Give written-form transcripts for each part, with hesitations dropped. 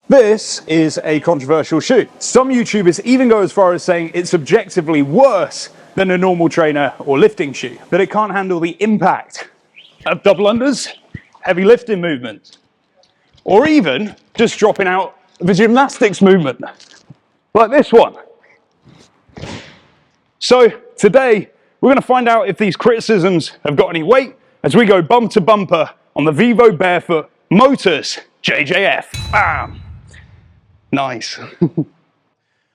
This is a controversial shoe. Some YouTubers even go as far as saying it's objectively worse than a normal trainer or lifting shoe, that it can't handle the impact of double unders, heavy lifting movements, or even just dropping out of a gymnastics movement, like this one. So today, we're going to find out if these criticisms have got any weight as we go bumper to bumper on the VivoBarefoot Motus JJF. Bam! Nice.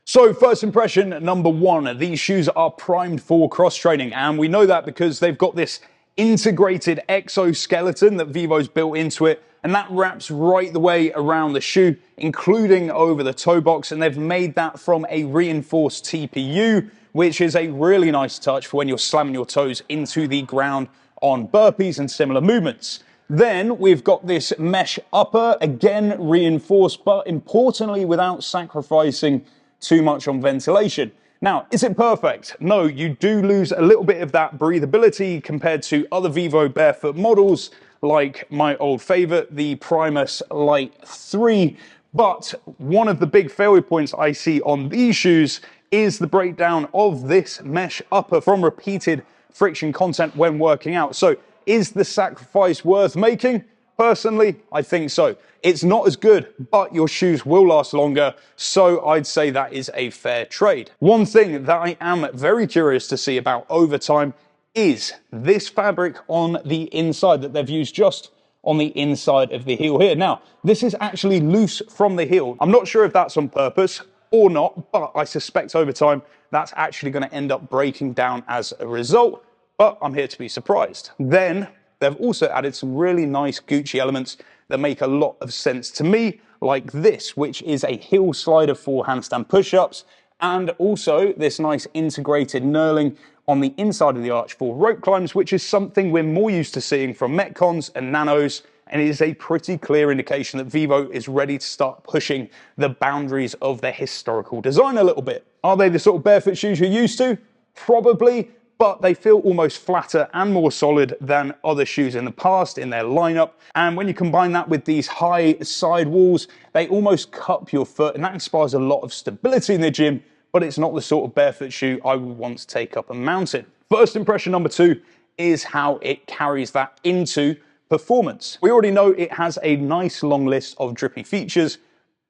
So first impression number one, these shoes are primed for cross training, and we know that because they've got this integrated exoskeleton that Vivo's built into it, and that wraps right the way around the shoe, including over the toe box, and they've made that from a reinforced TPU, which is a really nice touch for when you're slamming your toes into the ground on burpees and similar movements. Then we've got this mesh upper, again reinforced, but importantly without sacrificing too much on ventilation. Now, is it perfect? No, you do lose a little bit of that breathability compared to other VivoBarefoot models, like my old favorite, the Primus Lite 3. But one of the big failure points I see on these shoes is the breakdown of this mesh upper from repeated friction content when working out. So is the sacrifice worth making? Personally, I think so. It's not as good, but your shoes will last longer, so I'd say that is a fair trade. One thing that I am very curious to see about over time is this fabric on the inside that they've used just on the inside of the heel here. Now, this is actually loose from the heel. I'm not sure if that's on purpose or not, but I suspect over time that's actually going to end up breaking down as a result. But I'm here to be surprised. Then they've also added some really nice Gucci elements that make a lot of sense to me, like this, which is a heel slider for handstand push-ups, and also this nice integrated knurling on the inside of the arch for rope climbs, which is something we're more used to seeing from Metcons and Nanos, and it is a pretty clear indication that Vivo is ready to start pushing the boundaries of their historical design a little bit. Are they the sort of barefoot shoes you're used to? Probably. But they feel almost flatter and more solid than other shoes in the past in their lineup. And when you combine that with these high side walls, they almost cup your foot, and that inspires a lot of stability in the gym, but it's not the sort of barefoot shoe I would want to take up a mountain. First impression number two is how it carries that into performance. We already know it has a nice long list of drippy features,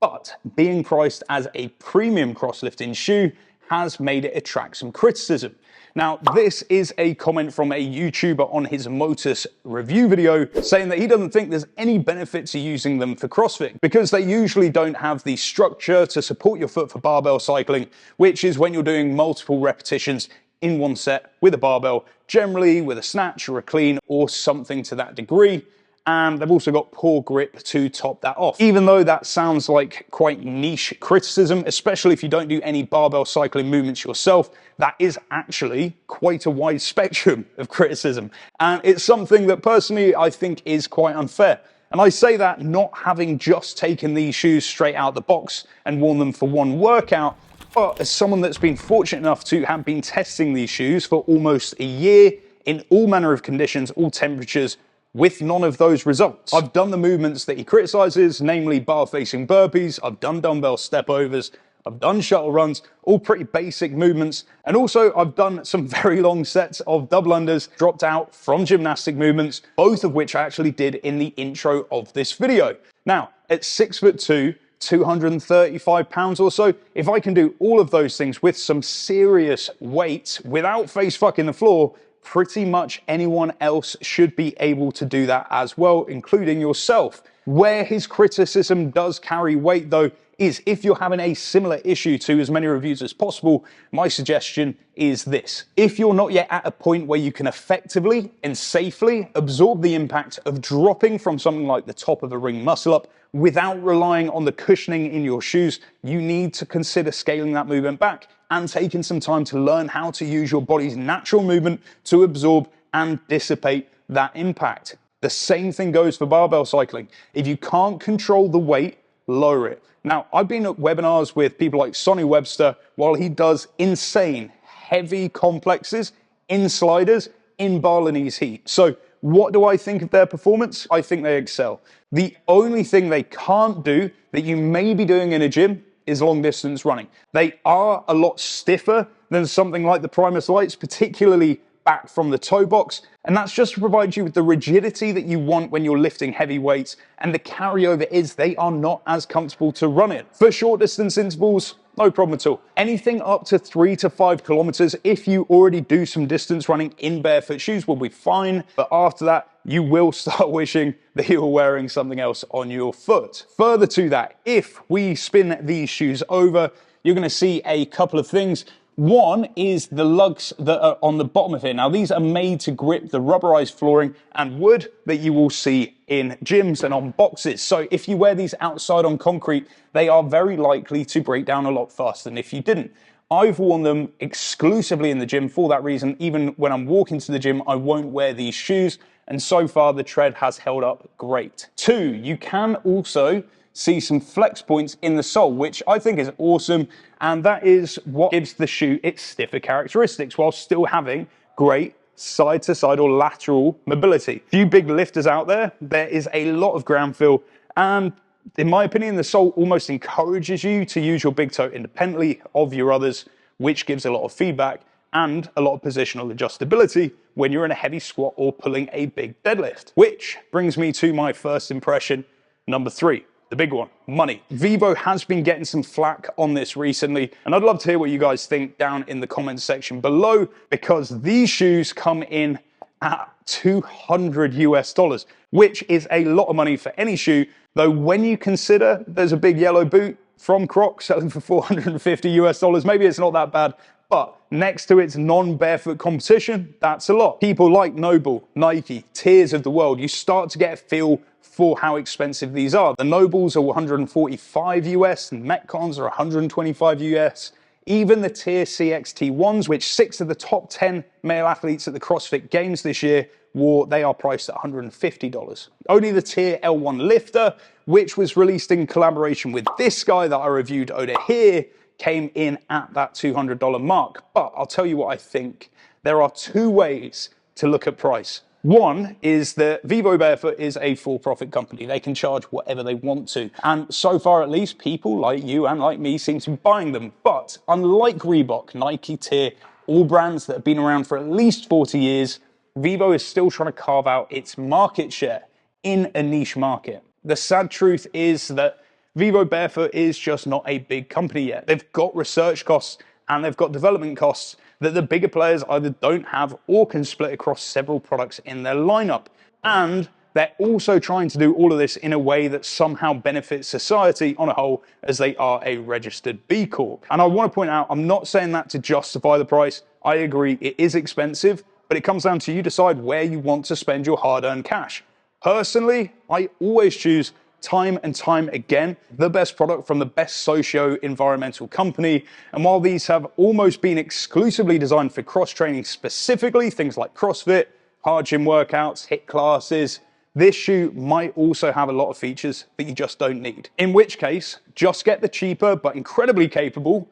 but being priced as a premium cross-lifting shoe has made it attract some criticism. Now, this is a comment from a YouTuber on his Motus review video saying that he doesn't think there's any benefit to using them for CrossFit because they usually don't have the structure to support your foot for barbell cycling, which is when you're doing multiple repetitions in one set with a barbell, generally with a snatch or a clean or something to that degree. And they've also got poor grip to top that off. Even though that sounds like quite niche criticism, especially if you don't do any barbell cycling movements yourself, that is actually quite a wide spectrum of criticism. And it's something that personally I think is quite unfair. And I say that not having just taken these shoes straight out the box and worn them for one workout, but as someone that's been fortunate enough to have been testing these shoes for almost a year in all manner of conditions, all temperatures, with none of those results. I've done the movements that he criticizes, namely bar-facing burpees, I've done dumbbell step-overs, I've done shuttle runs, all pretty basic movements, and also I've done some very long sets of double unders dropped out from gymnastic movements, both of which I actually did in the intro of this video. Now, at 6'2", 235 pounds or so, if I can do all of those things with some serious weight without face fucking the floor, pretty much anyone else should be able to do that as well, including yourself. Where his criticism does carry weight though is if you're having a similar issue to as many reviews as possible, my suggestion is this. If you're not yet at a point where you can effectively and safely absorb the impact of dropping from something like the top of a ring muscle up without relying on the cushioning in your shoes, you need to consider scaling that movement back and taking some time to learn how to use your body's natural movement to absorb and dissipate that impact. The same thing goes for barbell cycling. If you can't control the weight, lower it. Now, I've been at webinars with people like Sonny Webster while he does insane, heavy complexes in sliders in Balinese heat. So what do I think of their performance? I think they excel. The only thing they can't do that you may be doing in a gym is long distance running. They are a lot stiffer than something like the Primus Lights, particularly back from the toe box, and that's just to provide you with the rigidity that you want when you're lifting heavy weights, and the carryover is they are not as comfortable to run in. For short distance intervals, no problem at all. Anything up to 3 to 5 kilometers, if you already do some distance running in barefoot shoes, will be fine, but after that, you will start wishing that you were wearing something else on your foot. Further to that, if we spin these shoes over, you're gonna see a couple of things. One is the lugs that are on the bottom of it. Now, these are made to grip the rubberized flooring and wood that you will see in gyms and on boxes. So if you wear these outside on concrete, they are very likely to break down a lot faster than if you didn't. I've worn them exclusively in the gym for that reason. Even when I'm walking to the gym, I won't wear these shoes. And so far, the tread has held up great. 2, you can also see some flex points in the sole, which I think is awesome, and that is what gives the shoe its stiffer characteristics while still having great side-to-side or lateral mobility. Few big lifters out there, there is a lot of ground feel, and in my opinion, the sole almost encourages you to use your big toe independently of your others, which gives a lot of feedback and a lot of positional adjustability when you're in a heavy squat or pulling a big deadlift. Which brings me to my first impression, number 3. The big one, money. Vivo has been getting some flack on this recently, and I'd love to hear what you guys think down in the comments section below, because these shoes come in at $200 US, which is a lot of money for any shoe, though when you consider there's a big yellow boot from Crocs selling for $450 US, maybe it's not that bad, but next to its non-barefoot competition, that's a lot. People like Noble, Nike, Tiers of the world, you start to get a feel for how expensive these are. The Nobles are 145 US and Metcons are 125 US. Even the Tier CXT1s, which 6 of the top 10 male athletes at the CrossFit Games this year wore, they are priced at $150. Only the Tier L1 Lifter, which was released in collaboration with this guy that I reviewed over here, came in at that $200 mark. But I'll tell you what I think. There are 2 ways to look at price. One is that VivoBarefoot is a for-profit company. They can charge whatever they want to. And so far, at least, people like you and like me seem to be buying them. But unlike Reebok, Nike, Tier, all brands that have been around for at least 40 years, Vivo is still trying to carve out its market share in a niche market. The sad truth is that VivoBarefoot is just not a big company yet. They've got research costs and they've got development costs that the bigger players either don't have or can split across several products in their lineup. And they're also trying to do all of this in a way that somehow benefits society on a whole, as they are a registered B Corp. And I want to point out, I'm not saying that to justify the price. I agree, it is expensive, but it comes down to you decide where you want to spend your hard-earned cash. Personally, I always choose time and time again the best product from the best socio-environmental company. And while these have almost been exclusively designed for cross-training specifically, things like CrossFit, hard gym workouts, HIIT classes, this shoe might also have a lot of features that you just don't need. In which case, just get the cheaper but incredibly capable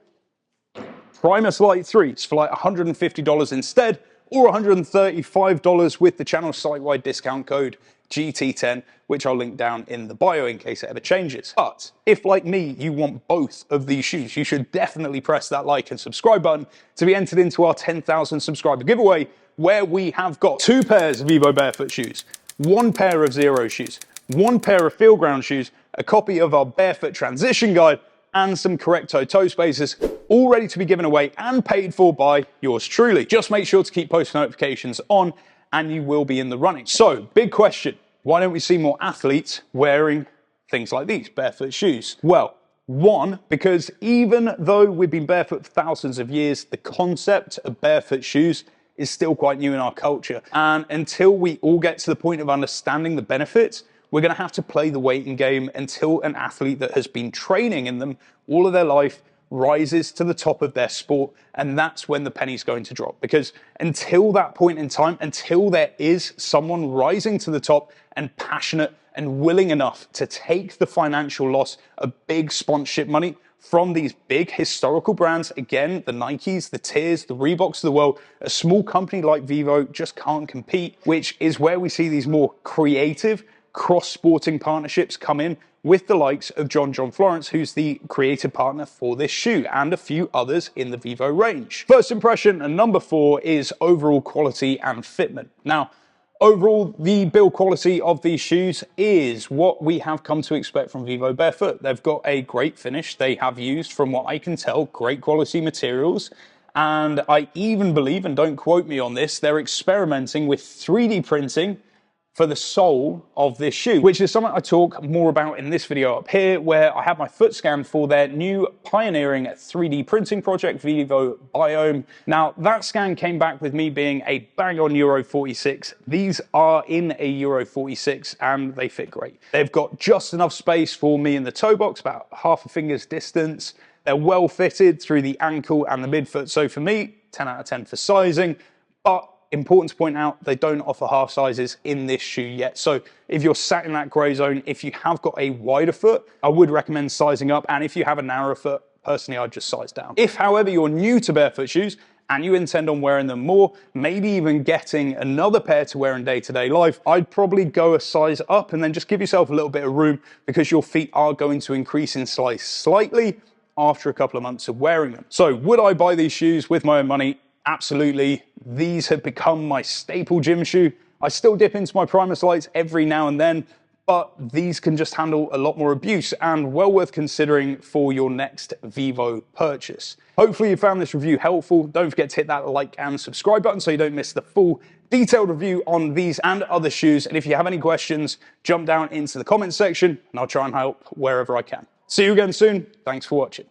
Primus Light 3s for like $150 instead, or $135 with the channel site-wide discount code GT10, which I'll link down in the bio in case it ever changes. But if, like me, you want both of these shoes, you should definitely press that like and subscribe button to be entered into our 10,000 subscriber giveaway, where we have got 2 pairs of VivoBarefoot shoes, 1 pair of Xero shoes, 1 pair of FeelGround shoes, a copy of our barefoot transition guide, and some correct toe spacers, all ready to be given away and paid for by yours truly. Just make sure to keep post notifications on and you will be in the running. So, big question, why don't we see more athletes wearing things like these, barefoot shoes? Well, 1, because even though we've been barefoot for thousands of years, the concept of barefoot shoes is still quite new in our culture. And until we all get to the point of understanding the benefits, we're gonna have to play the waiting game until an athlete that has been training in them all of their life rises to the top of their sport, and that's when the penny's going to drop. Because until that point in time, until there is someone rising to the top and passionate and willing enough to take the financial loss of big sponsorship money from these big historical brands. Again, the Nikes, the Tiers, the Reeboks of the world. A small company like Vivo just can't compete, which is where we see these more creative cross-sporting partnerships come in with the likes of John Florence, who's the creative partner for this shoe, and a few others in the Vivo range. First impression, and number 4, is overall quality and fitment. Now, overall, the build quality of these shoes is what we have come to expect from VivoBarefoot. They've got a great finish. They have used, from what I can tell, great quality materials. And I even believe, and don't quote me on this, they're experimenting with 3D printing for the sole of this shoe, which is something I talk more about in this video up here, where I have my foot scanned for their new pioneering 3D printing project, VivoBiome. Now, that scan came back with me being a bang on Euro 46. These are in a Euro 46 and they fit great. They've got just enough space for me in the toe box, about half a finger's distance. They're well fitted through the ankle and the midfoot. So for me, 10 out of 10 for sizing, but important to point out, they don't offer half sizes in this shoe yet. So if you're sat in that gray zone, if you have got a wider foot, I would recommend sizing up. And if you have a narrower foot, personally, I'd just size down. If, however, you're new to barefoot shoes and you intend on wearing them more, maybe even getting another pair to wear in day-to-day life, I'd probably go a size up and then just give yourself a little bit of room, because your feet are going to increase in size slightly after a couple of months of wearing them. So would I buy these shoes with my own money? Absolutely. These have become my staple gym shoe. I still dip into my Primus lights every now and then, but these can just handle a lot more abuse, and well worth considering for your next Vivo purchase. Hopefully you found this review helpful. Don't forget to hit that like and subscribe button so you don't miss the full detailed review on these and other shoes. And if you have any questions, jump down into the comments section and I'll try and help wherever I can. See you again soon. Thanks for watching.